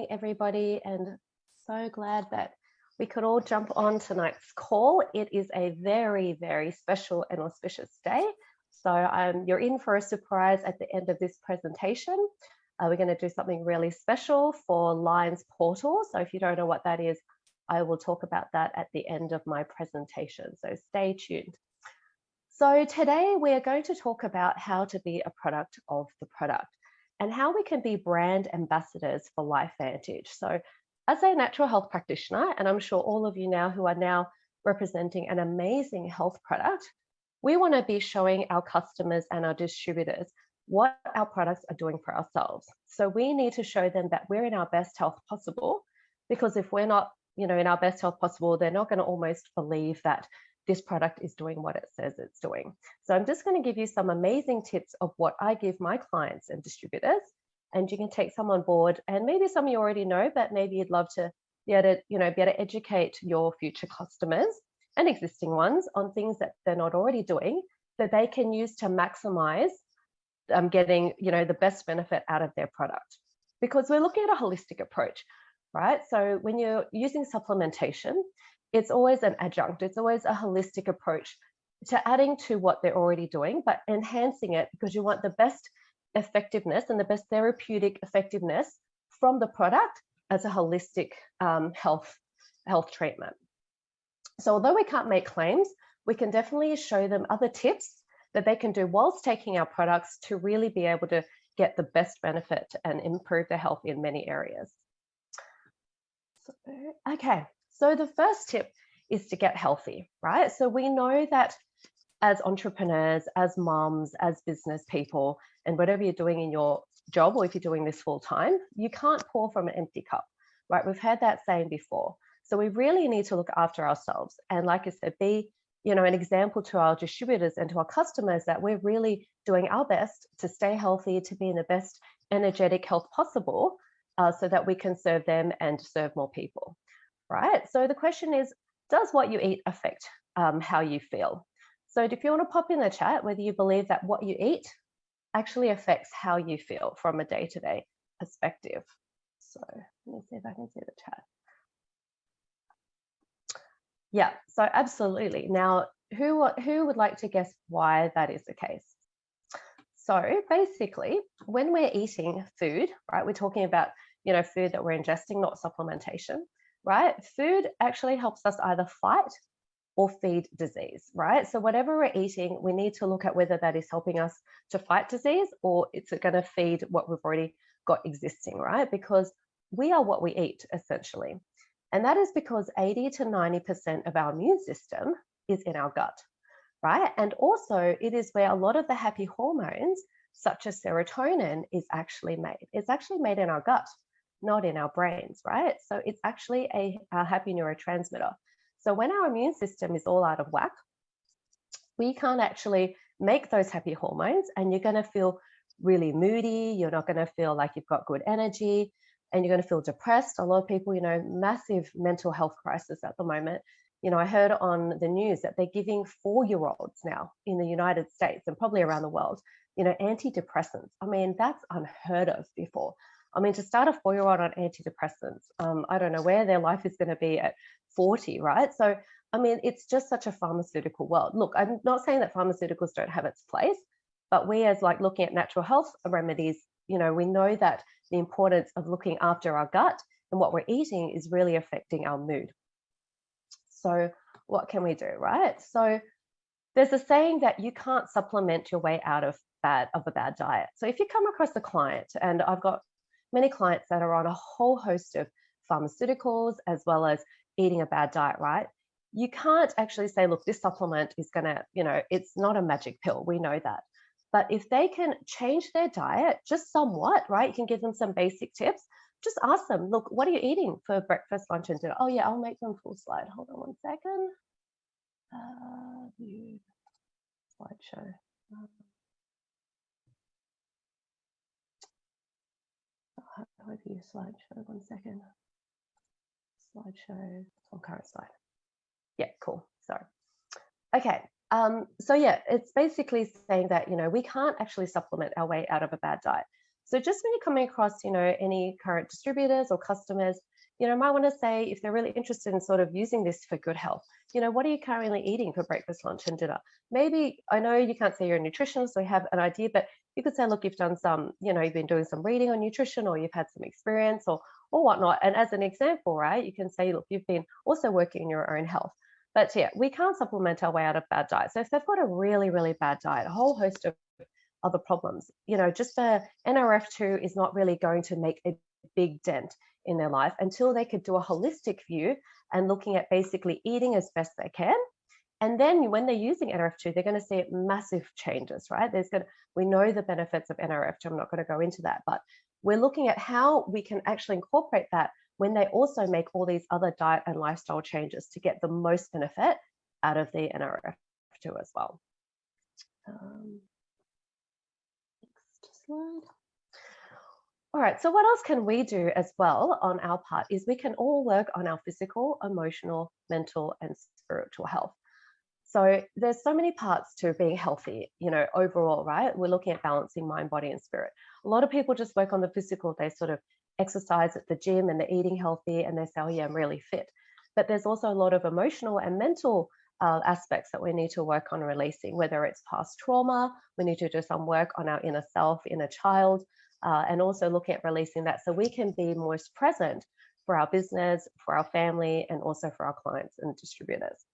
everybody, and so glad that we could all jump on tonight's call. It is a very, very special and auspicious day. So you're in for a surprise at the end of this presentation. We're going to do something really special for Lions Portal. So if you don't know what that is, I will talk about that at the end of my presentation. So stay tuned. So today we are going to talk about how to be a product of the product and how we can be brand ambassadors for LifeVantage. So as a natural health practitioner, and I'm sure all of you now who are now representing an amazing health product, we want to be showing our customers and our distributors what our products are doing for ourselves. So we need to show them that we're in our best health possible, because if we're not, in our best health possible, they're not going to almost believe that this product is doing what it says it's doing. So I'm just going to give you some amazing tips of what I give my clients and distributors, and you can take some on board. And maybe some you already know, but maybe you'd love to be able to educate your future customers and existing ones on things that they're not already doing that they can use to maximize getting the best benefit out of their product. Because we're looking at a holistic approach, right? So when you're using supplementation, it's always an adjunct. It's always a holistic approach to adding to what they're already doing, but enhancing it because you want the best effectiveness and the best therapeutic effectiveness from the product as a holistic health treatment. So although we can't make claims, we can definitely show them other tips that they can do whilst taking our products to really be able to get the best benefit and improve their health in many areas. So the first tip is to get healthy, right? So we know that as entrepreneurs, as moms, as business people, and whatever you're doing in your job, or if you're doing this full time, you can't pour from an empty cup, right? We've heard that saying before. So we really need to look after ourselves. And like I said, be an example to our distributors and to our customers that we're really doing our best to stay healthy, to be in the best energetic health possible, so that we can serve them and serve more people. Right? So the question is, does what you eat affect how you feel? So if you want to pop in the chat whether you believe that what you eat actually affects how you feel from a day-to-day perspective. So let me see if I can see the chat. Yeah, so absolutely. Now, who would like to guess why that is the case? So basically, when we're eating food, right, we're talking about food that we're ingesting, not supplementation. Right? Food actually helps us either fight or feed disease, right? So whatever we're eating, we need to look at whether that is helping us to fight disease or it's going to feed what we've already got existing, right? Because we are what we eat, essentially. And that is because 80 to 90% of our immune system is in our gut, right? And also it is where a lot of the happy hormones, such as serotonin, is actually made. It's actually made in our gut, not in our brains, right? So it's actually a happy neurotransmitter. So when our immune system is all out of whack, we can't actually make those happy hormones, and you're going to feel really moody. You're not going to feel like you've got good energy, and you're going to feel depressed. A lot of people, massive mental health crisis at the moment. I heard on the news that they're giving 4-year-olds now in the United States and probably around the world, antidepressants. I mean, that's unheard of before. I mean, to start a 4-year-old on antidepressants, I don't know where their life is going to be at 40, right? So, I mean, it's just such a pharmaceutical world. Look, I'm not saying that pharmaceuticals don't have its place, but we as looking at natural health remedies, we know that the importance of looking after our gut and what we're eating is really affecting our mood. So what can we do, right? So there's a saying that you can't supplement your way out of a bad diet. So if you come across a client, and I've got many clients that are on a whole host of pharmaceuticals as well as eating a bad diet, right? You can't actually say, look, this supplement is going to, it's not a magic pill. We know that. But if they can change their diet just somewhat, right? You can give them some basic tips. Just ask them, look, what are you eating for breakfast, lunch, and dinner? Oh, yeah, I'll make them full slide. Hold on one second. View slideshow. How do I view slideshow? 1 second. Slideshow on current slide. Yeah, cool. Sorry. Okay. So yeah, it's basically saying that we can't actually supplement our way out of a bad diet. So just when you're coming across, any current distributors or customers, might want to say if they're really interested in sort of using this for good health, what are you currently eating for breakfast, lunch, and dinner? Maybe I know you can't say you're a nutritionist, so you have an idea, but you could say, look, you've done some, you've been doing some reading on nutrition, or you've had some experience, or whatnot. And as an example, right, you can say, look, you've been also working in your own health. But yeah, we can't supplement our way out of bad diet. So if they've got a really, really bad diet, a whole host of other problems, just the NRF2 is not really going to make a big dent in their life until they could do a holistic view and looking at basically eating as best they can. And then when they're using NRF2, they're going to see massive changes, right? We know the benefits of NRF2. I'm not going to go into that, but we're looking at how we can actually incorporate that when they also make all these other diet and lifestyle changes to get the most benefit out of the NRF2 as well. Next slide. All right, so what else can we do as well on our part is we can all work on our physical, emotional, mental, and spiritual health. So there's so many parts to being healthy, overall, right? We're looking at balancing mind, body, and spirit. A lot of people just work on the physical. They sort of exercise at the gym and they're eating healthy and they say, oh yeah, I'm really fit. But there's also a lot of emotional and mental aspects that we need to work on releasing, whether it's past trauma, we need to do some work on our inner self, inner child, and also looking at releasing that so we can be most present for our business, for our family, and also for our clients and distributors.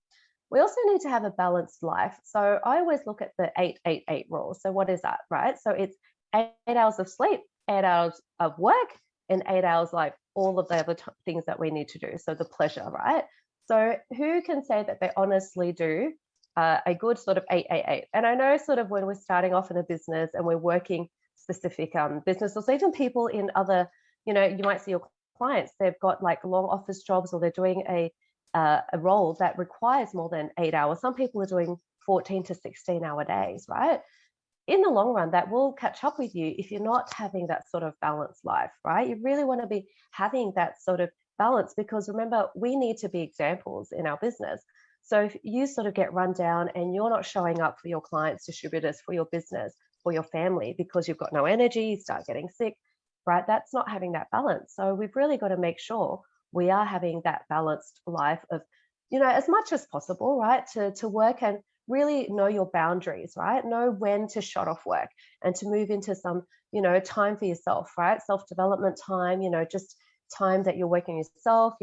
We also need to have a balanced life. So I always look at the 8-8-8 rule. So what is that, right? So it's 8 hours of sleep, 8 hours of work, and 8 hours like all of the other things that we need to do. So the pleasure, right? So who can say that they honestly do a good sort of 8-8-8? And I know sort of when we're starting off in a business and we're working specific businesses, even people in other, you might see your clients, they've got like long office jobs or they're doing a role that requires more than 8 hours. Some people are doing 14 to 16-hour days, right? In the long run, that will catch up with you if you're not having that sort of balanced life, right? You really want to be having that sort of balance because remember, we need to be examples in our business. So if you sort of get run down and you're not showing up for your clients, distributors, for your business, for your family because you've got no energy, you start getting sick, right? That's not having that balance. So we've really got to make sure we are having that balanced life of, as much as possible, right? To work and really know your boundaries, right? Know when to shut off work and to move into some, time for yourself, right? Self-development time, just time that you're working yourself,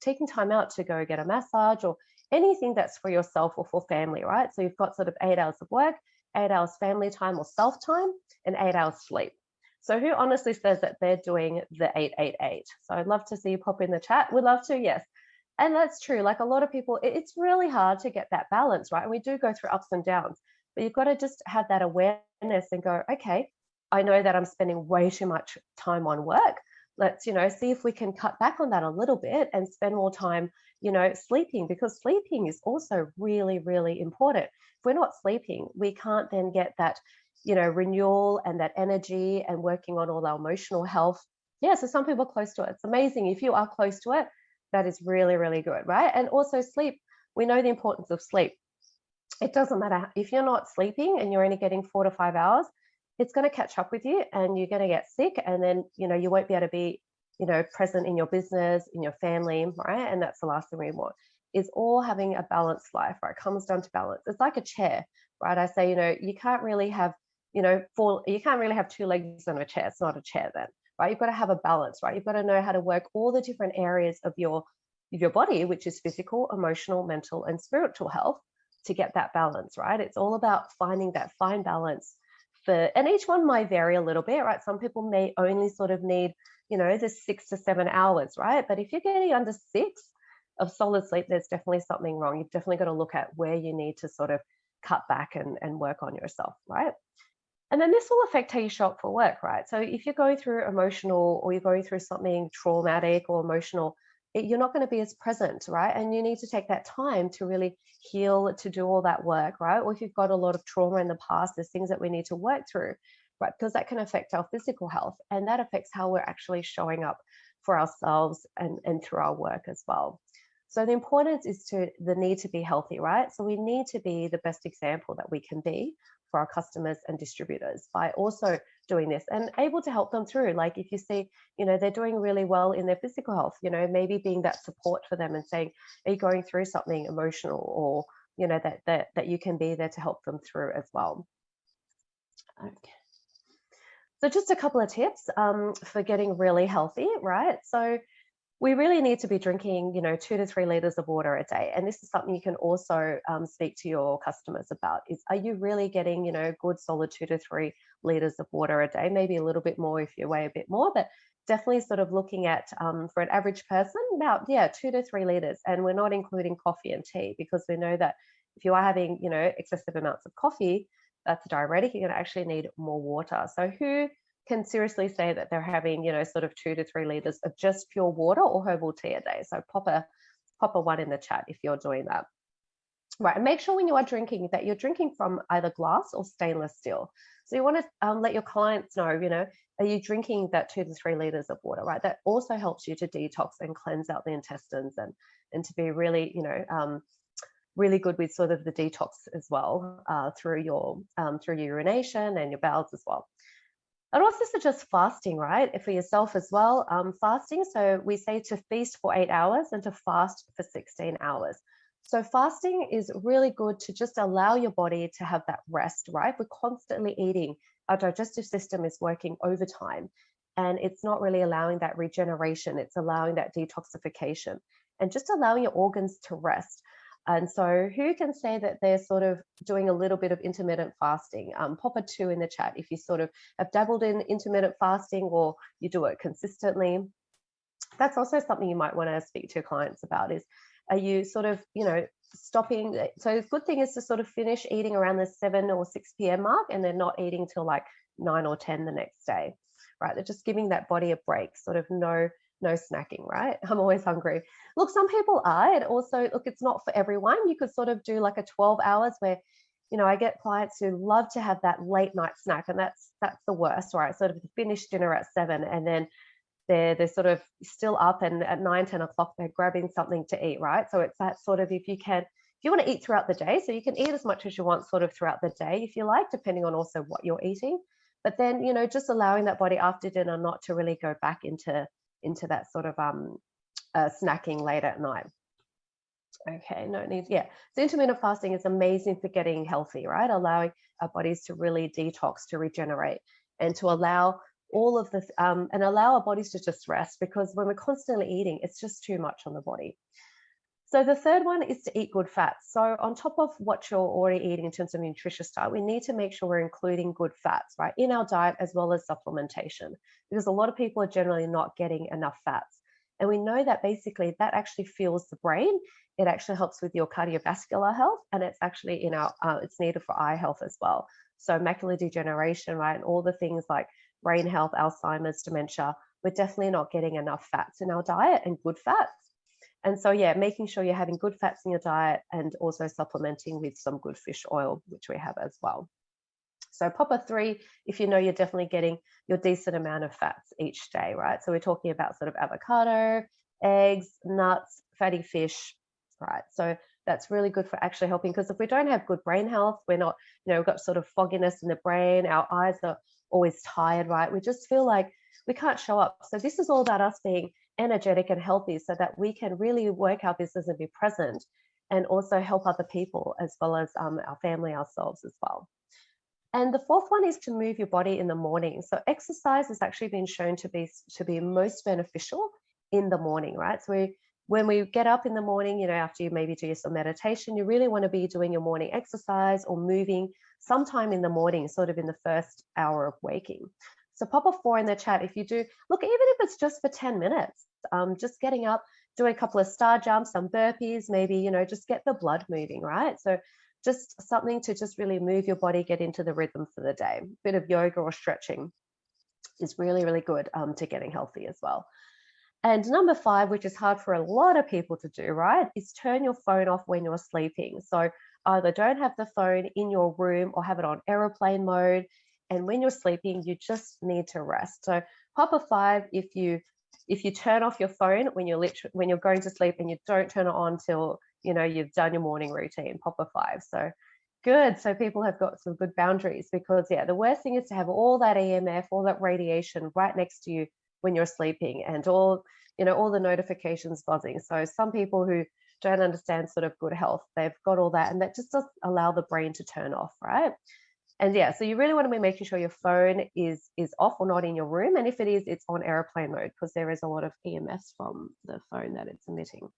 taking time out to go get a massage or anything that's for yourself or for family, right? So you've got sort of 8 hours of work, 8 hours family time or self-time, and 8 hours sleep. So who honestly says that they're doing the 8-8-8? So I'd love to see you pop in the chat. We'd love to, yes. And that's true. Like a lot of people, it's really hard to get that balance, right? And we do go through ups and downs, but you've got to just have that awareness and go, okay, I know that I'm spending way too much time on work. Let's, see if we can cut back on that a little bit and spend more time, sleeping, because sleeping is also really, really important. If we're not sleeping, we can't then get that, renewal and that energy and working on all our emotional health. Yeah, so some people are close to it. It's amazing. If you are close to it, that is really, really good, right? And also sleep. We know the importance of sleep. It doesn't matter if you're not sleeping and you're only getting 4 to 5 hours, it's going to catch up with you and you're going to get sick. And then, you won't be able to be, present in your business, in your family, right? And that's the last thing we want is all having a balanced life, right? It comes down to balance. It's like a chair, right? I say, you can't really have, you can't really have 2 legs on a chair. It's not a chair then, right? You've got to have a balance, right? You've got to know how to work all the different areas of your body, which is physical, emotional, mental, and spiritual health to get that balance, right? It's all about finding that fine balance and each one might vary a little bit, right? Some people may only sort of need, the 6 to 7 hours, right? But if you're getting under 6 of solid sleep, there's definitely something wrong. You've definitely got to look at where you need to sort of cut back and work on yourself, right? And then this will affect how you show up for work, right? So if you're going through emotional or you're going through something traumatic or emotional, you're not going to be as present, right? And you need to take that time to really heal, to do all that work, right? Or if you've got a lot of trauma in the past, there's things that we need to work through, right? Because that can affect our physical health and that affects how we're actually showing up for ourselves and through our work as well. So the importance is the need to be healthy, right? So we need to be the best example that we can be for our customers and distributors by also doing this, and able to help them through. Like if you see, they're doing really well in their physical health, maybe being that support for them and saying, are you going through something emotional, or, that you can be there to help them through as well. Okay. So just a couple of tips for getting really healthy, right? So we really need to be drinking, 2 to 3 liters of water a day. And this is something you can also speak to your customers about is, are you really getting, good solid 2 to 3 liters of water a day? Maybe a little bit more if you weigh a bit more, but definitely sort of looking at, for an average person, about, 2 to 3 liters. And we're not including coffee and tea, because we know that if you are having, excessive amounts of coffee, that's a diuretic, you're going to actually need more water. So who can seriously say that they're having, sort of 2 to 3 liters of just pure water or herbal tea a day? So pop a one in the chat if you're doing that. Right, and make sure when you are drinking that you're drinking from either glass or stainless steel. So you want to let your clients know, are you drinking that 2 to 3 liters of water, right? That also helps you to detox and cleanse out the intestines, and to be really, really good with sort of the detox as well, through your urination and your bowels as well. I'd also suggest fasting, right, for yourself as well. Fasting, so we say to feast for 8 hours and to fast for 16 hours. So fasting is really good to just allow your body to have that rest, right? We're constantly eating. Our digestive system is working overtime, and it's not really allowing that regeneration. It's allowing that detoxification and just allowing your organs to rest. And so who can say that they're sort of doing a little bit of intermittent fasting? Pop a 2 in the chat if you sort of have dabbled in intermittent fasting, or you do it consistently. That's also something you might want to speak to your clients about is, are you sort of, stopping? So the good thing is to sort of finish eating around the 7 or 6 p.m. mark, and then not eating till like 9 or 10 the next day, right? They're just giving that body a break, sort of no snacking, right? I'm always hungry. Look, some people are, and also, look, it's not for everyone. You could sort of do like a 12 hours where, I get clients who love to have that late night snack, and that's the worst, right? Sort of finish dinner at 7, and then they're sort of still up, and at 9, 10 o'clock, they're grabbing something to eat, right? So it's that sort of, if you want to eat throughout the day, so you can eat as much as you want sort of throughout the day, if you like, depending on also what you're eating. But then, just allowing that body after dinner not to really go back into that sort of snacking late at night. Okay, no need. Yeah, so intermittent fasting is amazing for getting healthy, right? Allowing our bodies to really detox, to regenerate, and to allow all of this, and allow our bodies to just rest, because when we're constantly eating, it's just too much on the body. So the third one is to eat good fats. So on top of what you're already eating in terms of nutritious diet, we need to make sure we're including good fats, right, in our diet, as well as supplementation, because a lot of people are generally not getting enough fats. And we know that basically that actually fuels the brain. It actually helps with your cardiovascular health, and it's actually it's needed for eye health as well. So macular degeneration, right, and all the things like brain health, Alzheimer's, dementia, we're definitely not getting enough fats in our diet, and good fats. And so, yeah, making sure you're having good fats in your diet, and also supplementing with some good fish oil, which we have as well. So pop a 3 if you're definitely getting your decent amount of fats each day, right? So we're talking about sort of avocado, eggs, nuts, fatty fish, right? So that's really good for actually helping, because if we don't have good brain health, we're not, we've got sort of fogginess in the brain, our eyes are always tired, right? We just feel like we can't show up. So this is all about us being energetic and healthy, so that we can really work our business and be present, and also help other people, as well as our family, ourselves as well. And the fourth one is to move your body in the morning. So exercise has actually been shown to be most beneficial in the morning, right? So when we get up in the morning, after you maybe do some meditation, you really want to be doing your morning exercise or moving sometime in the morning, sort of in the first hour of waking. So pop a 4 in the chat if you do. Look, even if it's just for 10 minutes, just getting up, doing a couple of star jumps, some burpees, maybe, just get the blood moving, right? So just something to just really move your body, get into the rhythm for the day. A bit of yoga or stretching is really, really good to getting healthy as well. And number 5, which is hard for a lot of people to do, right, is turn your phone off when you're sleeping. So either don't have the phone in your room or have it on airplane mode. And when you're sleeping, you just need to rest. So pop a 5 if you turn off your phone when you're going to sleep, and you don't turn it on till you've done your morning routine. Pop a 5. So Good. So people have got some good boundaries, because yeah, the worst thing is to have all that EMF, all that radiation right next to you when you're sleeping, and all, all the notifications buzzing. So some people who don't understand sort of good health, they've got all that, and that just doesn't allow the brain to turn off, right? And yeah, so you really want to be making sure your phone is off or not in your room. And if it is, it's on airplane mode, because there is a lot of EMFs from the phone that it's emitting.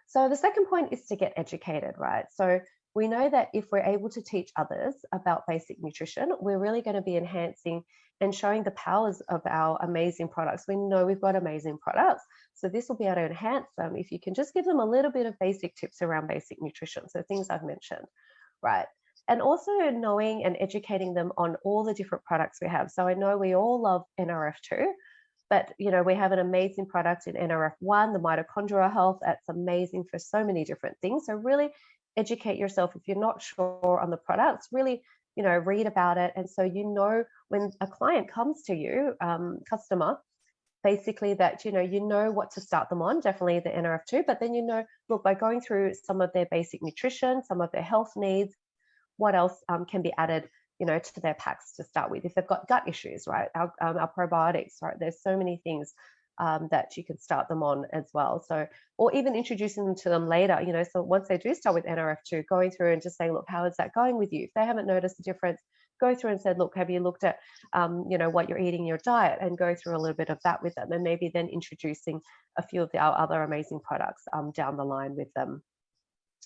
So the second point is to get educated, right? So we know that if we're able to teach others about basic nutrition, we're really going to be enhancing and showing the powers of our amazing products. We know we've got amazing products, so this will be able to enhance them if you can just give them a little bit of basic tips around basic nutrition. So things I've mentioned, right? And also knowing and educating them on all the different products we have. So I know we all love NRF2, but we have an amazing product in NRF1, the mitochondrial health. That's amazing for so many different things. So really educate yourself if you're not sure on the products. Really, read about it, and so when a client comes to you, customer, basically that you know what to start them on. Definitely the NRF2, but then look, by going through some of their basic nutrition, some of their health needs, what else can be added to their packs to start with. If they've got gut issues, right, our probiotics, right, there's so many things that you can start them on as well. So, or even introducing them to them later, so once they do start with NRF2, going through and just saying, look, how is that going with you? If they haven't noticed a difference, go through and said, look, have you looked at what you're eating in your diet, and go through a little bit of that with them, and maybe then introducing a few of our other amazing products down the line with them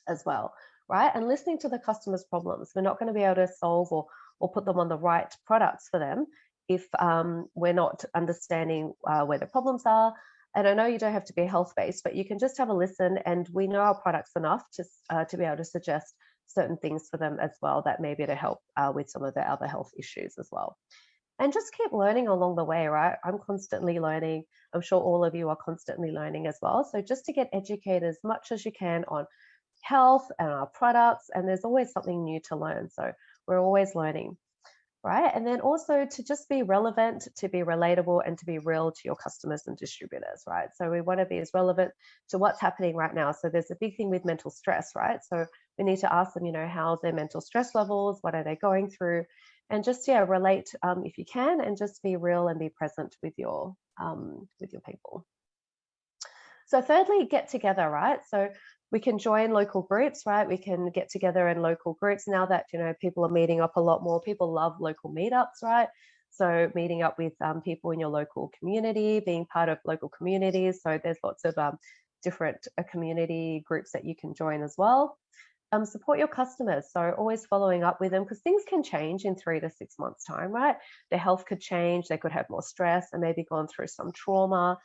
as well, right? And listening to the customer's problems. We're not going to be able to solve or put them on the right products for them if we're not understanding where the problems are. And I know you don't have to be health-based, but you can just have a listen, and we know our products enough to be able to suggest certain things for them as well that may be to help with some of their other health issues as well. And just keep learning along the way, right? I'm constantly learning. I'm sure all of you are constantly learning as well. So just to get educated as much as you can on health and our products, and there's always something new to learn. So we're always learning, right? And then also to just be relevant, to be relatable, and to be real to your customers and distributors, right? So we want to be as relevant to what's happening right now. So there's a big thing with mental stress, right? So we need to ask them, how's their mental stress levels? What are they going through? And just, relate if you can, and just be real and be present with your people. So thirdly, get together, right? So we can join local groups, right? We can get together in local groups now that, people are meeting up a lot more. People love local meetups, right? So meeting up with people in your local community, being part of local communities. So there's lots of different community groups that you can join as well. Support your customers. So always following up with them, because things can change in 3 to 6 months' time, right? Their health could change. They could have more stress and maybe gone through some trauma,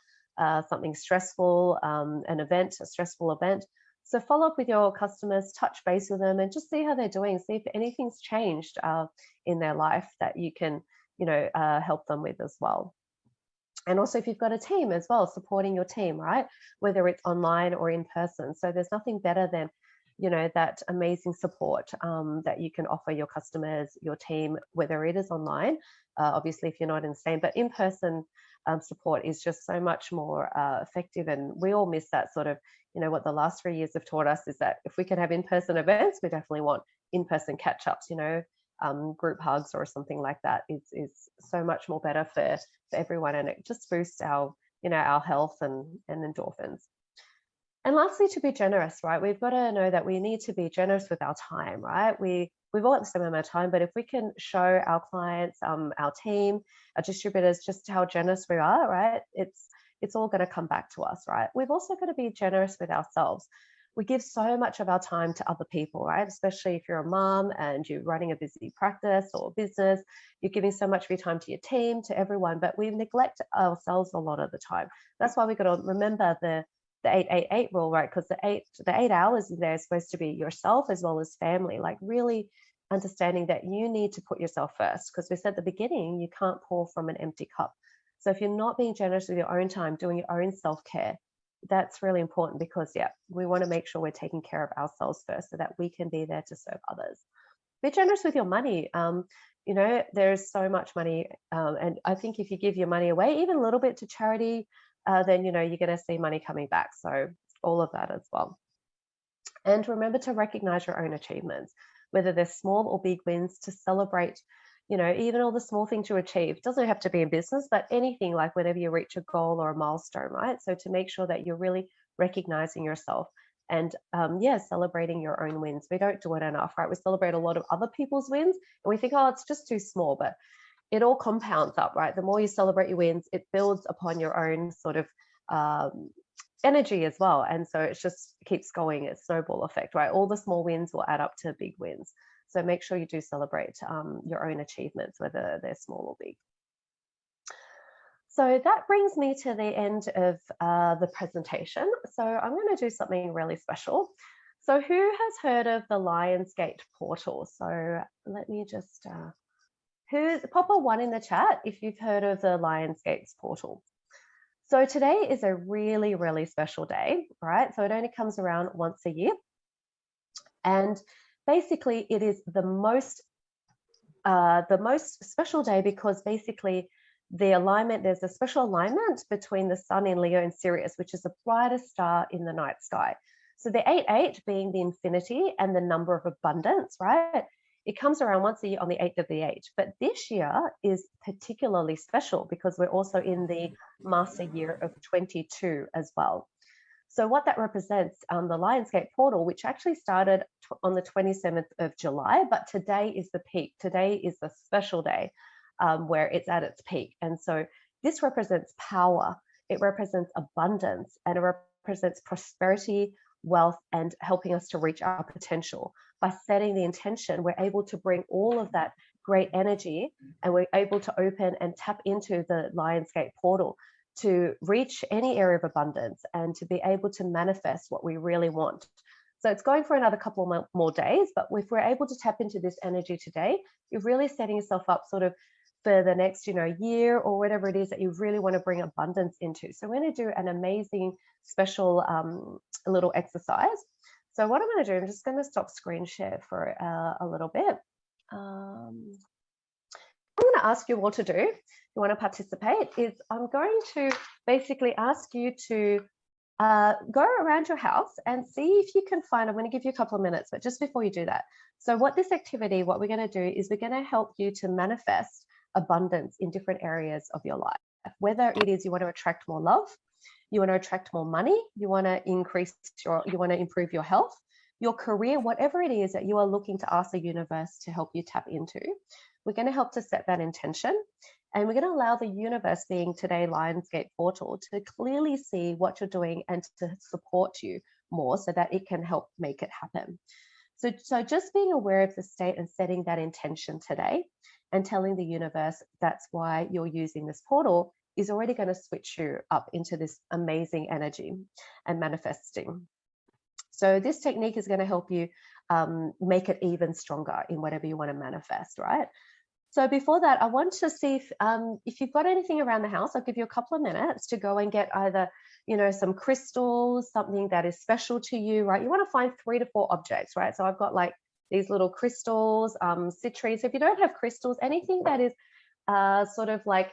something stressful, a stressful event. So follow up with your customers, touch base with them, and just see how they're doing. See if anything's changed in their life that you can, help them with as well. And also if you've got a team as well, supporting your team, right? Whether it's online or in person. So there's nothing better than, that amazing support that you can offer your customers, your team, whether it is online, obviously if you're not in the same, but in person support is just so much more effective. And we all miss that sort of, what the last 3 years have taught us is that if we can have in-person events, we definitely want in-person catch-ups, group hugs or something like that is so much more better for everyone. And it just boosts our, our health and endorphins. And lastly, to be generous, right? We've got to know that we need to be generous with our time, right? We've all got the same amount of time, but if we can show our clients, our team, our distributors, just how generous we are, right? It's all going to come back to us, right? We've also got to be generous with ourselves. We give so much of our time to other people, right? Especially if you're a mom and you're running a busy practice or business, you're giving so much of your time to your team, to everyone, but we neglect ourselves a lot of the time. That's why we've got to remember the 8-8-8 rule, right? Because the 8 hours in there is supposed to be yourself as well as family, like really understanding that you need to put yourself first. Because we said at the beginning, you can't pour from an empty cup. So if you're not being generous with your own time, doing your own self-care, that's really important, because we want to make sure we're taking care of ourselves first so that we can be there to serve others. Be generous with your money. There's so much money, and I think if you give your money away, even a little bit to charity, then you're going to see money coming back. So all of that as well. And remember to recognize your own achievements, whether they're small or big wins, to celebrate, even all the small things you achieve. It doesn't have to be in business, but anything, like whenever you reach a goal or a milestone, right? So to make sure that you're really recognizing yourself and celebrating your own wins. We don't do it enough, right? We celebrate a lot of other people's wins and we think, oh, it's just too small, but it all compounds up, right? The more you celebrate your wins, it builds upon your own sort of energy as well. And so it just keeps going, a snowball effect, right? All the small wins will add up to big wins. So make sure you do celebrate your own achievements, whether they're small or big. So that brings me to the end of the presentation. So I'm going to do something really special. So who has heard of the Lionsgate portal? So let me just, pop a 1 in the chat if you've heard of the Lionsgate's portal. So today is a really, really special day, right? So it only comes around once a year. And basically it is the most special day because basically there's a special alignment between the sun in Leo and Sirius, which is the brightest star in the night sky. So the 8-8 being the infinity and the number of abundance, right? It comes around once a year on the 8th of the 8th. But this year is particularly special because we're also in the master year of 22 as well. So what that represents, the Lionsgate portal, which actually started on the 27th of July, but today is the peak. Today is the special day where it's at its peak. And so this represents power, it represents abundance, and it represents prosperity, wealth, and helping us to reach our potential. By setting the intention, we're able to bring all of that great energy and we're able to open and tap into the Lionsgate portal to reach any area of abundance and to be able to manifest what we really want. So it's going for another couple of more days, but if we're able to tap into this energy today, you're really setting yourself up sort of for the next, year or whatever it is that you really want to bring abundance into. So we're going to do an amazing special little exercise. So what I'm going to do, I'm just going to stop screen share for a little bit. I'm going to ask you all to do, if you want to participate, is I'm going to basically ask you to go around your house and see if you can find, I'm going to give you a couple of minutes, but just before you do that. So what we're going to do is we're going to help you to manifest abundance in different areas of your life, whether it is you want to attract more love, you want to attract more money, you want to improve your health, your career, whatever it is that you are looking to ask the universe to help you tap into. We're going to help to set that intention. And we're going to allow the universe, being today Lionsgate portal, to clearly see what you're doing and to support you more so that it can help make it happen. So just being aware of the state and setting that intention today and telling the universe that's why you're using this portal is already going to switch you up into this amazing energy and manifesting. So this technique is going to help you make it even stronger in whatever you want to manifest, right? So before that, I want to see if you've got anything around the house. I'll give you a couple of minutes to go and get either, some crystals, something that is special to you, right? You want to find 3 to 4 objects, right? So I've got like these little crystals, citrines. If you don't have crystals, anything that is sort of like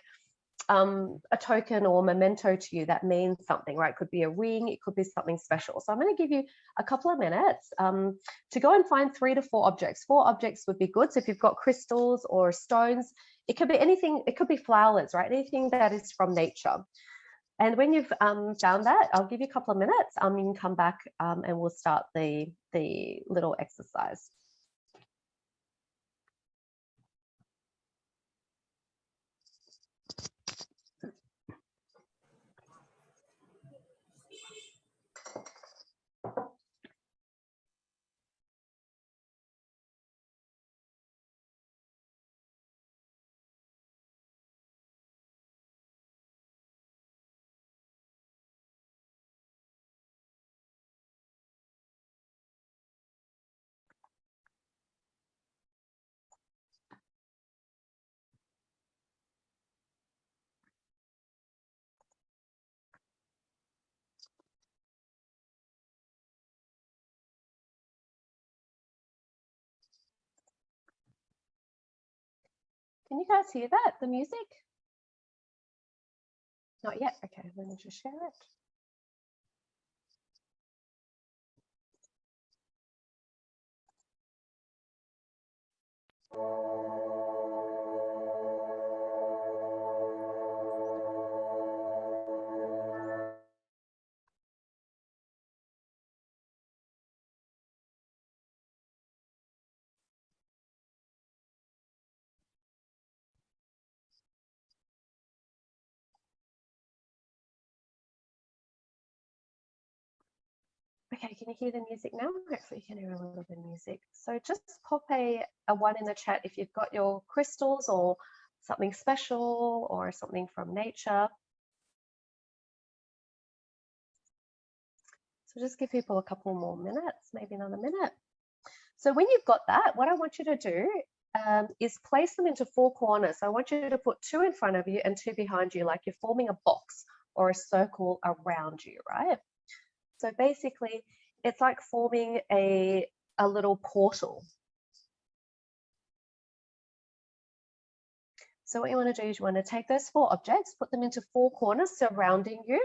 a token or memento to you that means something, right? It could be a ring, it could be something special. So I'm going to give you a couple of minutes to go and find 3 to 4 objects. 4 objects would be good. So if you've got crystals or stones, it could be anything, it could be flowers, right? Anything that is from nature. And when you've found that, I'll give you a couple of minutes. You can come back and we'll start the little exercise. Can you guys hear that, the music? Not yet. Okay, let me just share it. Okay, can you hear the music now? Hopefully you can hear a little bit of music. So just pop a 1 in the chat if you've got your crystals or something special or something from nature. So just give people a couple more minutes, maybe another minute. So when you've got that, what I want you to do is place them into 4 corners. So I want you to put 2 in front of you and 2 behind you, like you're forming a box or a circle around you, right? So basically, it's like forming a little portal. So what you want to do is you want to take those 4 objects, put them into 4 corners surrounding you.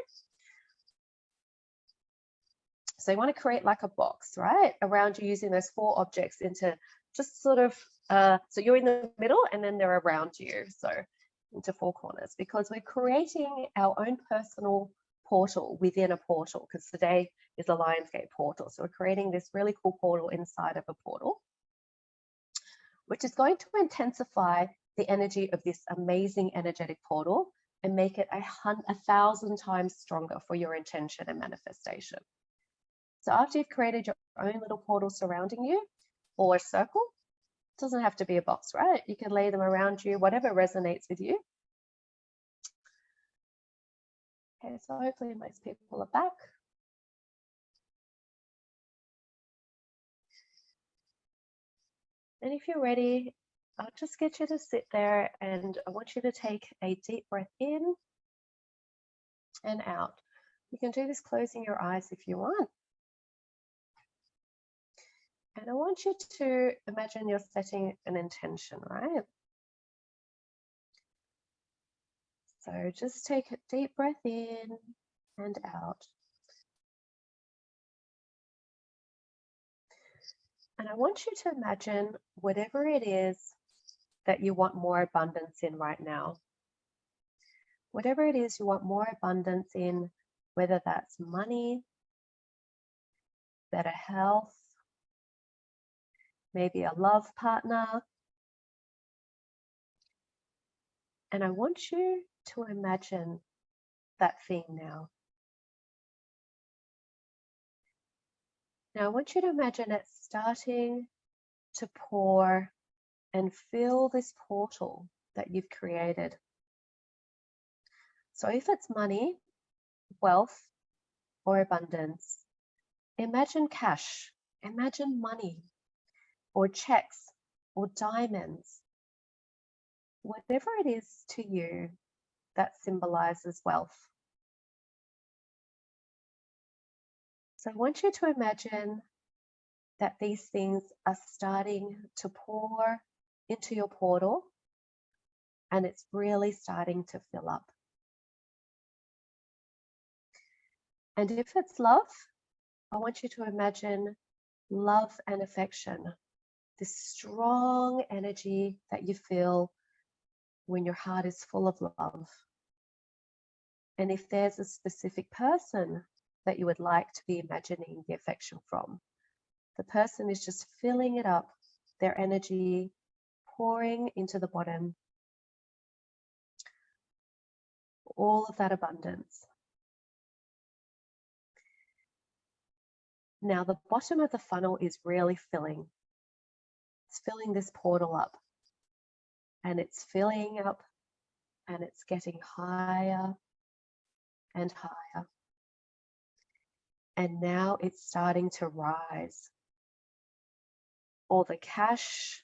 So you want to create like a box, right, around you using those 4 objects into just sort of, so you're in the middle and then they're around you. So into 4 corners, because we're creating our own personal portal within a portal, because today is a Lionsgate portal. So we're creating this really cool portal inside of a portal, which is going to intensify the energy of this amazing energetic portal and make it 1,000 times stronger for your intention and manifestation. So after you've created your own little portal surrounding you, or a circle, it doesn't have to be a box, right? You can lay them around you, whatever resonates with you. Okay, so hopefully most people are back. And if you're ready, I'll just get you to sit there, and I want you to take a deep breath in and out. You can do this closing your eyes if you want. And I want you to imagine you're setting an intention, right? So just take a deep breath in and out. And I want you to imagine whatever it is that you want more abundance in right now. Whatever it is you want more abundance in, whether that's money, better health, maybe a love partner. And I want you to imagine that thing now. Now I want you to imagine it starting to pour and fill this portal that you've created. So if it's money, wealth, or abundance, imagine cash, imagine money, or checks, or diamonds, whatever it is to you that symbolizes wealth. So I want you to imagine that these things are starting to pour into your portal, and it's really starting to fill up. And if it's love, I want you to imagine love and affection, this strong energy that you feel when your heart is full of love. And if there's a specific person that you would like to be imagining the affection from, the person is just filling it up, their energy pouring into the bottom, all of that abundance. Now the bottom of the funnel is really filling. It's filling this portal up, and it's filling up, and it's getting higher and higher. And now it's starting to rise. All the cash,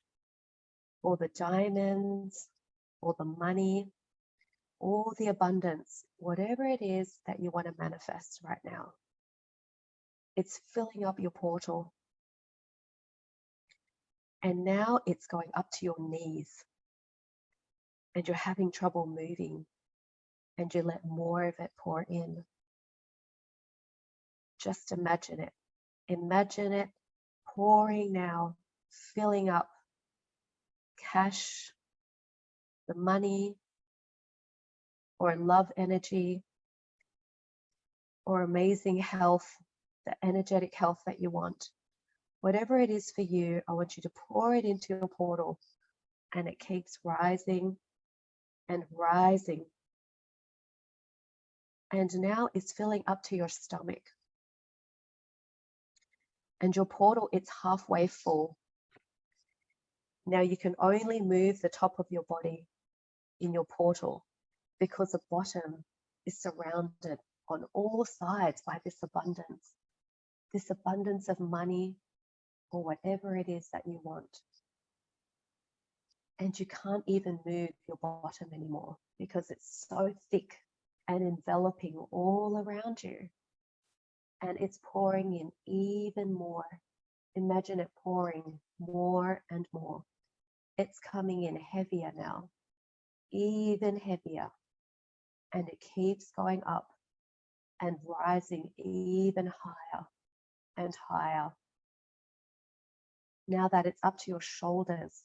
all the diamonds, all the money, all the abundance, whatever it is that you want to manifest right now, it's filling up your portal. And now it's going up to your knees, and you're having trouble moving, and you let more of it pour in. Just imagine it. Imagine it pouring now, filling up cash, the money, or love energy, or amazing health, the energetic health that you want. Whatever it is for you, I want you to pour it into your portal, and it keeps rising and rising. And now it's filling up to your stomach. And your portal, it's halfway full. Now you can only move the top of your body in your portal because the bottom is surrounded on all sides by this abundance of money or whatever it is that you want. And you can't even move your bottom anymore because it's so thick and enveloping all around you. And it's pouring in even more. Imagine it pouring more and more. It's coming in heavier now, even heavier. And it keeps going up and rising even higher and higher. Now that it's up to your shoulders,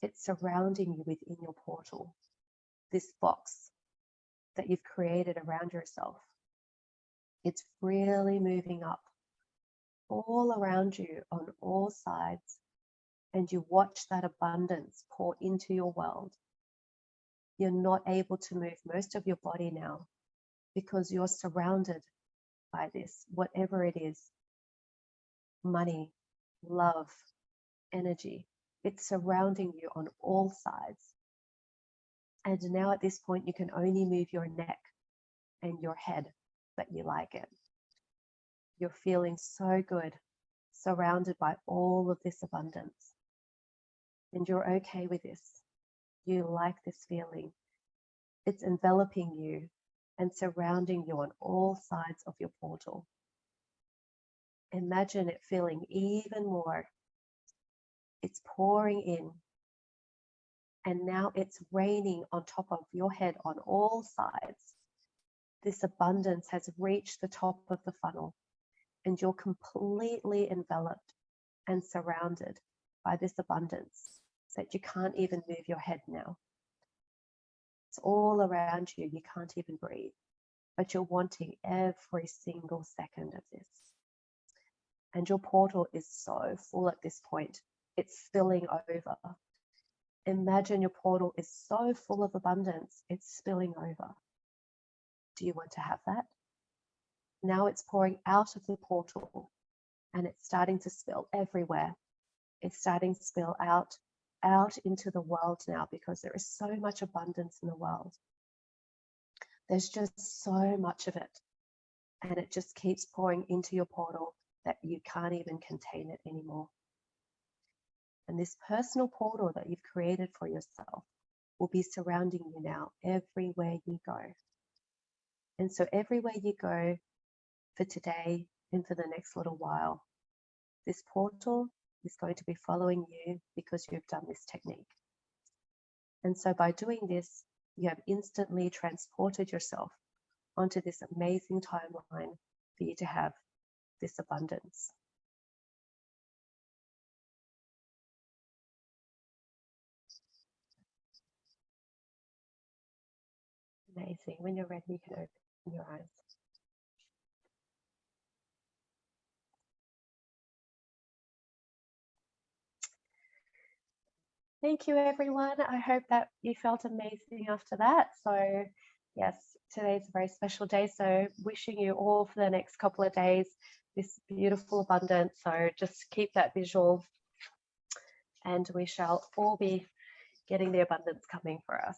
it's surrounding you within your portal, this box that you've created around yourself. It's really moving up all around you on all sides, and you watch that abundance pour into your world. You're not able to move most of your body now because you're surrounded by this, whatever it is, money, love, energy. It's surrounding you on all sides. And now at this point, you can only move your neck and your head, but you like it. You're feeling so good, surrounded by all of this abundance. And you're okay with this. You like this feeling. It's enveloping you and surrounding you on all sides of your portal. Imagine it feeling even more. It's pouring in. And now it's raining on top of your head on all sides. This abundance has reached the top of the funnel, and you're completely enveloped and surrounded by this abundance that you can't even move your head now. It's all around you. You can't even breathe, but you're wanting every single second of this. And your portal is so full at this point. It's spilling over. Imagine your portal is so full of abundance, it's spilling over. Do you want to have that? Now it's pouring out of the portal and it's starting to spill everywhere. It's starting to spill out into the world now because there is so much abundance in the world. There's just so much of it, and it just keeps pouring into your portal that you can't even contain it anymore. And this personal portal that you've created for yourself will be surrounding you now everywhere you go. And so everywhere you go for today and for the next little while, this portal is going to be following you because you've done this technique. And so by doing this, you have instantly transported yourself onto this amazing timeline for you to have this abundance. Amazing. When you're ready, you can open your eyes. Thank you, everyone. I hope that you felt amazing after that. So yes, today's a very special day. So wishing you all for the next couple of days this beautiful abundance. So just keep that visual, and we shall all be getting the abundance coming for us.